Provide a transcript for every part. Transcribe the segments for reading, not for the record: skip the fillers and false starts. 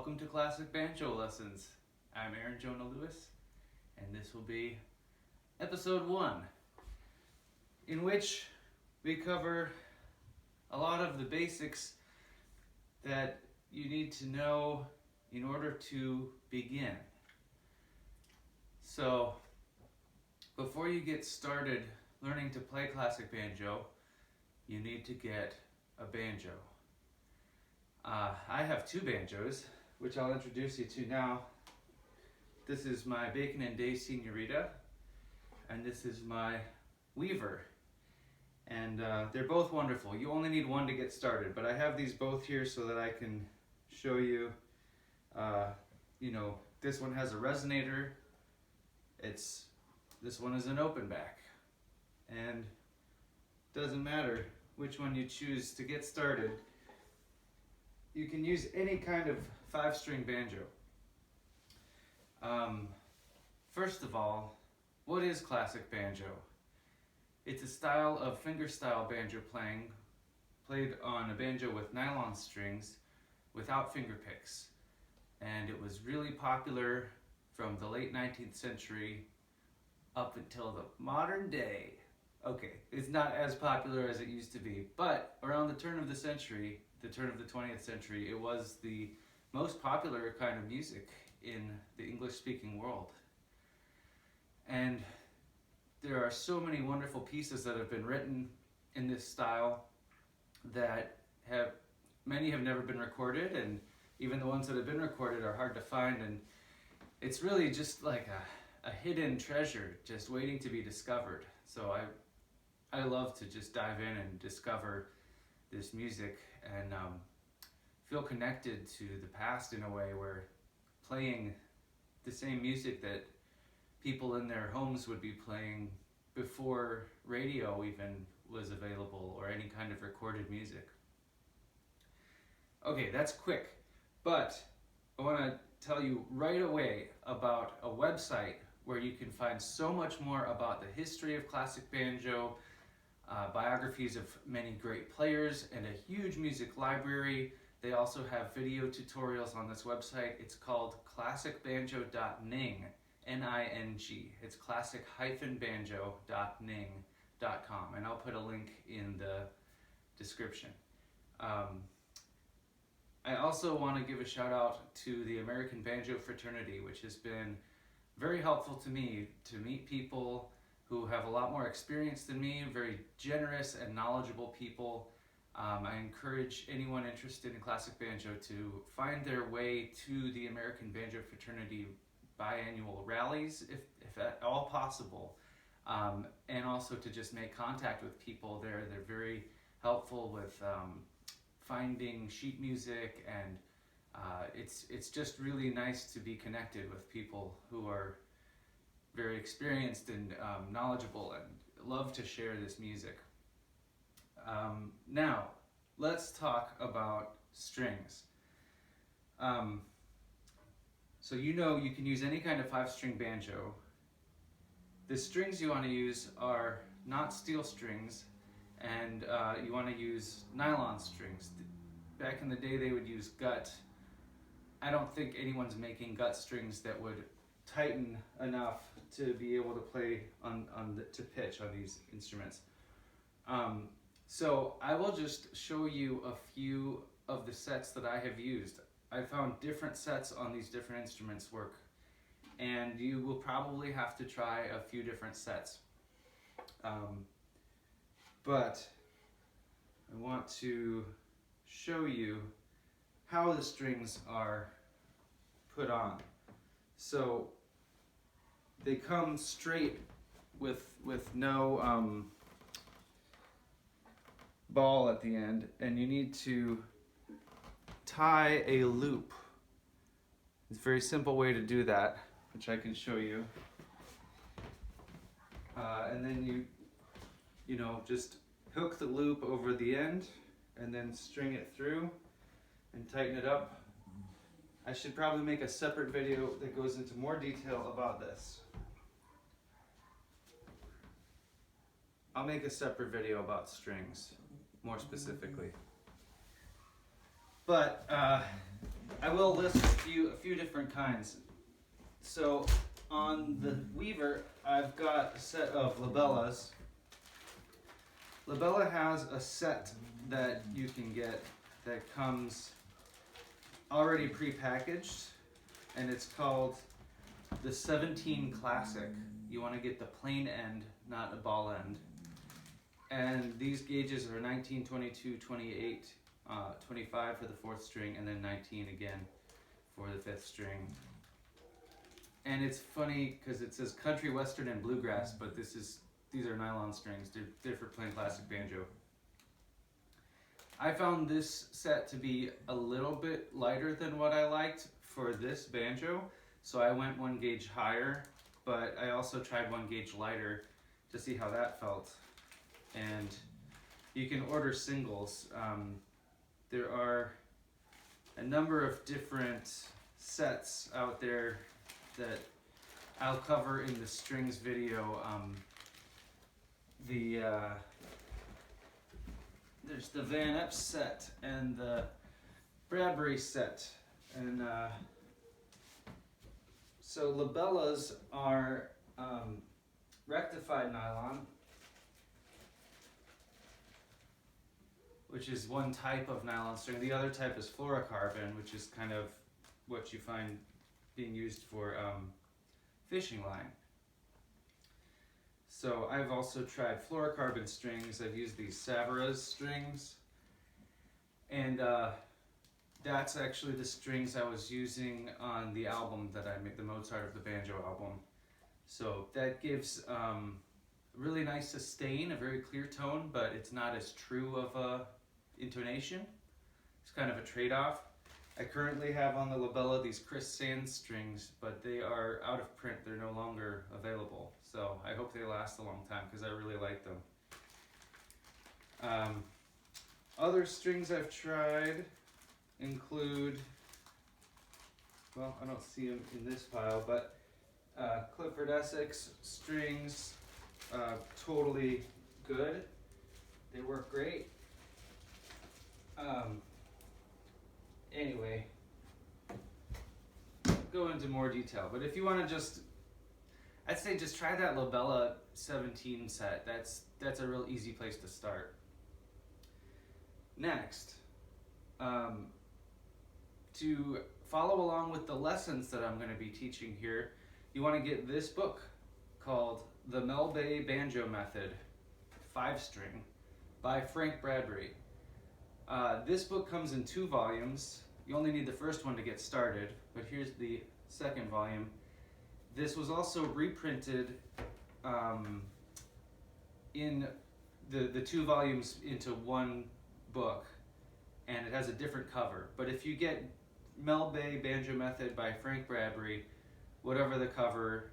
Welcome to Classic Banjo Lessons. I'm Aaron Jonah Lewis, and this will be episode 1, in which we cover a lot of the basics that you need to know in order to begin. So, before you get started learning to play classic banjo, you need to get a banjo. I have two banjos, which I'll introduce you to now. This is my Bacon and Day Senorita, and this is my Weaver. And they're both wonderful. You only need one to get started, but I have these both here so that I can show you, this one has a resonator. This one is an open back. And it doesn't matter which one you choose to get started. You can use any kind of 5-string banjo. First of all, what is classic banjo? It's a style of fingerstyle banjo playing, played on a banjo with nylon strings without fingerpicks. And it was really popular from the late 19th century up until the modern day. Okay, it's not as popular as it used to be, but around the turn of the century, the turn of the 20th century, it was the most popular kind of music in the English-speaking world. And there are so many wonderful pieces that have been written in this style that many have never been recorded, and even the ones that have been recorded are hard to find, and it's really just like a hidden treasure just waiting to be discovered. So I love to just dive in and discover this music and feel connected to the past in a way, where playing the same music that people in their homes would be playing before radio even was available or any kind of recorded music. Okay, that's quick, but I want to tell you right away about a website where you can find so much more about the history of classic banjo, biographies of many great players, and a huge music library. They also have video tutorials on this website. It's called classicbanjo.ning, N-I-G. It's classic-banjo.ning.com, and I'll put a link in the description. I also want to give a shout out to the American Banjo Fraternity, which has been very helpful to me to meet people who have a lot more experience than me, very generous and knowledgeable people. I encourage anyone interested in classic banjo to find their way to the American Banjo Fraternity biannual rallies, if at all possible, and also to just make contact with people there. They're very helpful with finding sheet music, and it's just really nice to be connected with people who are very experienced and knowledgeable and love to share this music. Now, let's talk about strings. So you can use any kind of 5-string banjo. The strings you want to use are not steel strings, and you want to use nylon strings. Back in the day they would use gut. I don't think anyone's making gut strings that would tighten enough to be able to play to pitch on these instruments. So I will just show you a few of the sets that I have used. I found different sets on these different instruments work, and you will probably have to try a few different sets. But I want to show you how the strings are put on. So they come straight with no ball at the end, and you need to tie a loop. It's a very simple way to do that, which I can show you. And then you just hook the loop over the end and then string it through and tighten it up. I should probably make a separate video that goes into more detail about this. I'll make a separate video about strings, more specifically. but I will list a few different kinds. So on the Weaver, I've got a set of labellas. Labella has a set that you can get that comes already pre-packaged, and it's called the 17 Classic. You want to get the plain end, not a ball end. And these gauges are 19, 22, 28, 25 for the 4th string, and then 19 again for the 5th string. And it's funny because it says country, western, and bluegrass, but these are nylon strings. They're for playing classic banjo. I found this set to be a little bit lighter than what I liked for this banjo, so I went 1 gauge higher, but I also tried 1 gauge lighter to see how that felt. And you can order singles. There are a number of different sets out there that I'll cover in the strings video. There's the Van Epps set and the Bradbury set, and so labellas are rectified nylon, which is one type of nylon string. The other type is fluorocarbon, which is kind of what you find being used for fishing line. So I've also tried fluorocarbon strings. I've used these Savaras strings, and that's actually the strings I was using on the album that I made, the Mozart of the Banjo album. So that gives really nice sustain, a very clear tone, but it's not as true of a intonation. It's kind of a trade-off. I currently have on the labella these Chris Sands strings, but they are out of print. They're no longer available. So I hope they last a long time because I really like them. Other strings I've tried include, well, I don't see them in this pile, but Clifford Essex strings, totally good. They work great. Anyway, go into more detail, but if you want to I'd say just try that labella 17 set. That's a real easy place to start. Next, to follow along with the lessons that I'm going to be teaching here, you want to get this book called The Melba Banjo Method, 5-string, by Frank Bradbury. This book comes in 2 volumes. You only need the first one to get started, but here's the second volume. This was also reprinted in the 2 volumes into 1 book, and it has a different cover. But if you get Melba Banjo Method by Frank Bradbury, whatever the cover,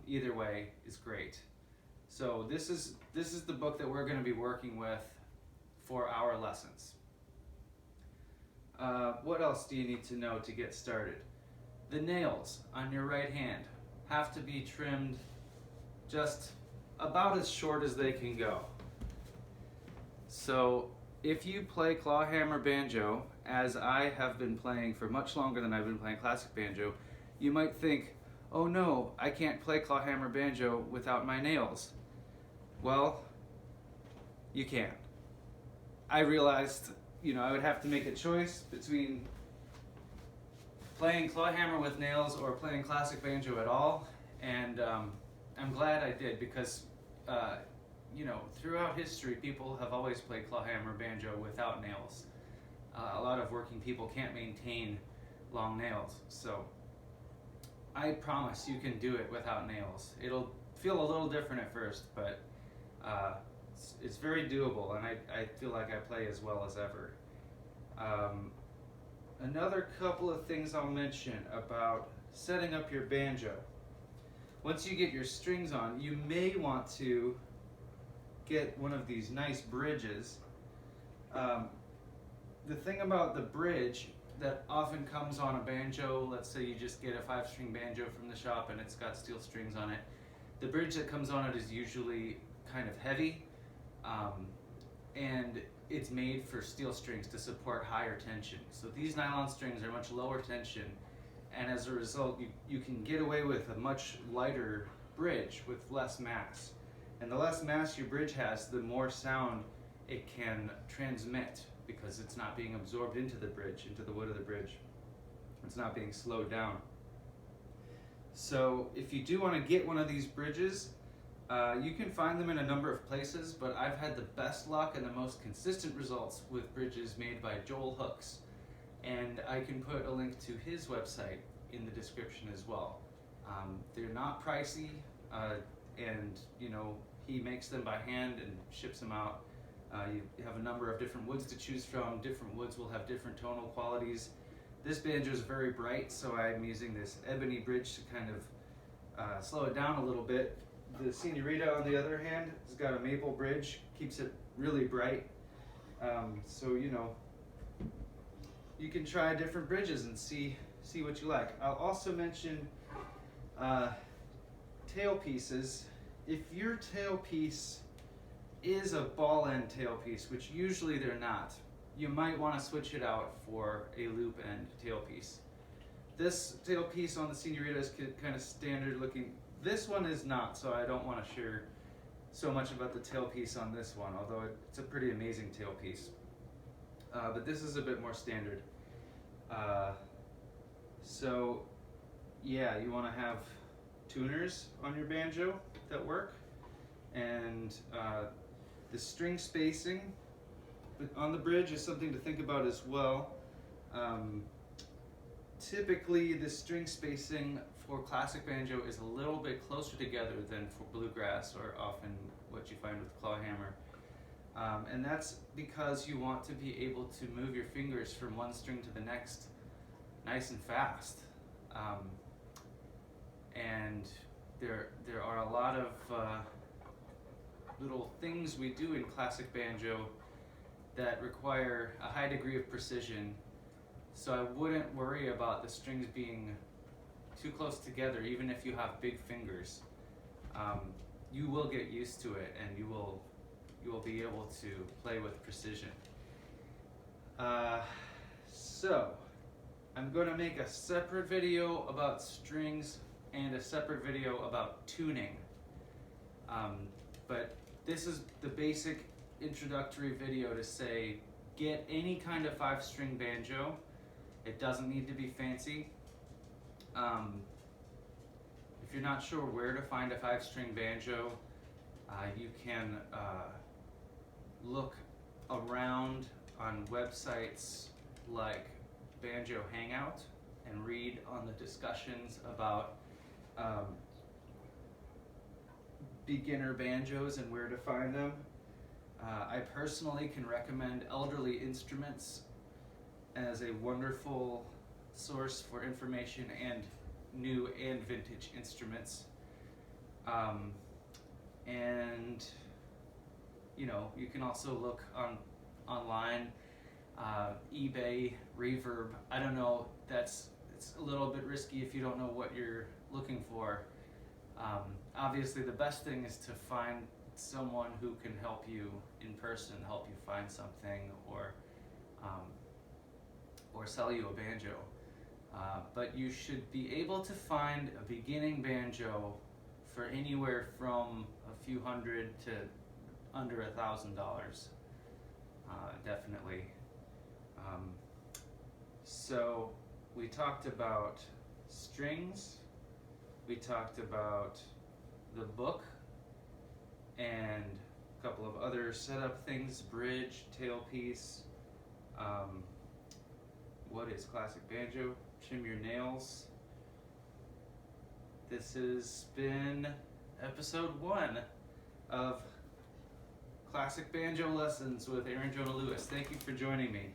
either way is great. So this is the book that we're going to be working with for our lessons. What else do you need to know to get started? The nails on your right hand have to be trimmed just about as short as they can go. So if you play clawhammer banjo, as I have been playing for much longer than I've been playing classic banjo, you might think, oh no, I can't play clawhammer banjo without my nails. Well, you can. I realized, I would have to make a choice between playing clawhammer with nails or playing classic banjo at all, and I'm glad I did because, throughout history, people have always played clawhammer banjo without nails. A lot of working people can't maintain long nails, so I promise you can do it without nails. It'll feel a little different at first, but it's very doable, and I feel like I play as well as ever. Another couple of things I'll mention about setting up your banjo. Once you get your strings on, you may want to get one of these nice bridges. The thing about the bridge that often comes on a banjo, let's say you just get a 5-string banjo from the shop and it's got steel strings on it, the bridge that comes on it is usually kind of heavy. and it's made for steel strings to support higher tension. So these nylon strings are much lower tension, and as a result you can get away with a much lighter bridge with less mass. And the less mass your bridge has, the more sound it can transmit, because it's not being absorbed into the bridge, into the wood of the bridge. It's not being slowed down. So if you do want to get one of these bridges, you can find them in a number of places, but I've had the best luck and the most consistent results with bridges made by Joel Hooks. And I can put a link to his website in the description as well. They're not pricey, and you know, he makes them by hand and ships them out. You have a number of different woods to choose from. Different woods will have different tonal qualities. This banjo is very bright, so I'm using this ebony bridge to kind of slow it down a little bit. The Senorita, on the other hand, has got a maple bridge, keeps it really bright. So you know, you can try different bridges and see what you like. I'll also mention tailpieces. If your tailpiece is a ball end tailpiece, which usually they're not, you might want to switch it out for a loop end tailpiece. This tailpiece on the Senorita is kind of standard looking. This one is not, so I don't want to share so much about the tailpiece on this one, although it's a pretty amazing tailpiece. But this is a bit more standard. So yeah, you want to have tuners on your banjo that work, and the string spacing on the bridge is something to think about as well. Typically the string spacing for classic banjo is a little bit closer together than for bluegrass, or often what you find with clawhammer. And that's because you want to be able to move your fingers from one string to the next nice and fast. And there are a lot of little things we do in classic banjo that require a high degree of precision. So I wouldn't worry about the strings being too close together, even if you have big fingers. You will get used to it, and you will be able to play with precision. So I'm going to make a separate video about strings and a separate video about tuning. But this is the basic introductory video to say, get any kind of 5-string banjo. It doesn't need to be fancy. If you're not sure where to find a 5-string banjo, you can look around on websites like Banjo Hangout and read on the discussions about beginner banjos and where to find them. I personally can recommend Elderly Instruments as a wonderful source for information and new and vintage instruments. And you know, you can also look online, eBay, Reverb. I don't know, it's a little bit risky if you don't know what you're looking for. Obviously the best thing is to find someone who can help you in person, help you find something, or sell you a banjo. But you should be able to find a beginning banjo for anywhere from a few hundred to under $1,000, definitely. So we talked about strings, we talked about the book, and a couple of other setup things: bridge, tailpiece, what is classic banjo, trim your nails. This has been episode 1 of Classic Banjo Lessons with Aaron Jonah Lewis. Thank you for joining me.